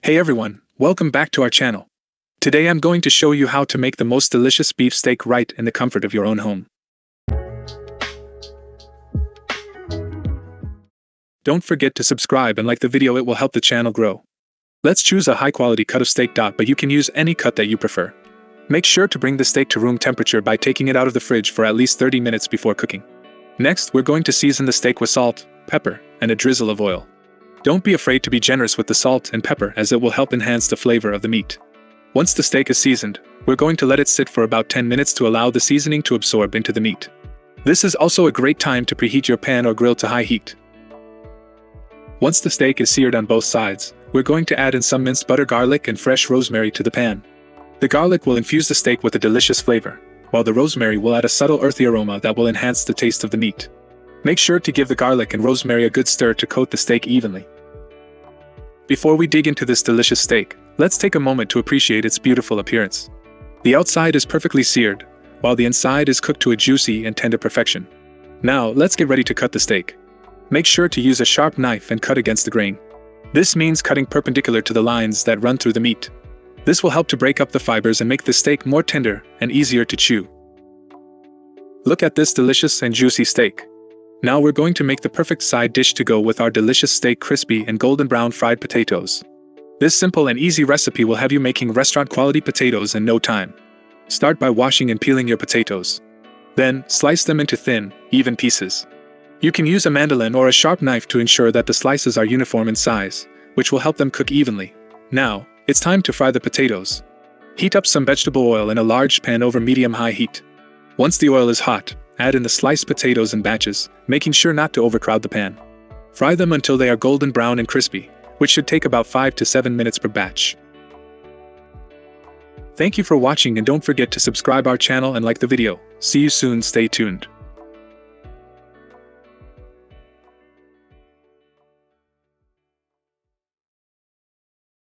Hey everyone, welcome back to our channel. Today I'm going to show you how to make the most delicious beef steak right in the comfort of your own home. Don't forget to subscribe and like the video, it will help the channel grow. Let's choose a high quality cut of steak, but you can use any cut that you prefer. Make sure to bring the steak to room temperature by taking it out of the fridge for at least 30 minutes before cooking. Next, we're going to season the steak with salt, pepper, and a drizzle of oil. Don't be afraid to be generous with the salt and pepper, as it will help enhance the flavor of the meat. Once the steak is seasoned, we're going to let it sit for about 10 minutes to allow the seasoning to absorb into the meat. This is also a great time to preheat your pan or grill to high heat. Once the steak is seared on both sides, we're going to add in some minced butter, garlic, and fresh rosemary to the pan. The garlic will infuse the steak with a delicious flavor, while the rosemary will add a subtle earthy aroma that will enhance the taste of the meat. Make sure to give the garlic and rosemary a good stir to coat the steak evenly. Before we dig into this delicious steak, let's take a moment to appreciate its beautiful appearance. The outside is perfectly seared, while the inside is cooked to a juicy and tender perfection. Now, let's get ready to cut the steak. Make sure to use a sharp knife and cut against the grain. This means cutting perpendicular to the lines that run through the meat. This will help to break up the fibers and make the steak more tender and easier to chew. Look at this delicious and juicy steak. Now we're going to make the perfect side dish to go with our delicious steak, crispy and golden brown fried potatoes. This simple and easy recipe will have you making restaurant quality potatoes in no time. Start by washing and peeling your potatoes. Then, slice them into thin, even pieces. You can use a mandolin or a sharp knife to ensure that the slices are uniform in size, which will help them cook evenly. Now, it's time to fry the potatoes. Heat up some vegetable oil in a large pan over medium-high heat. Once the oil is hot, add in the sliced potatoes in batches, making sure not to overcrowd the pan. Fry them until they are golden brown and crispy, which should take about 5 to 7 minutes per batch. Thank you for watching, and don't forget to subscribe our channel and like the video. See you soon, stay tuned.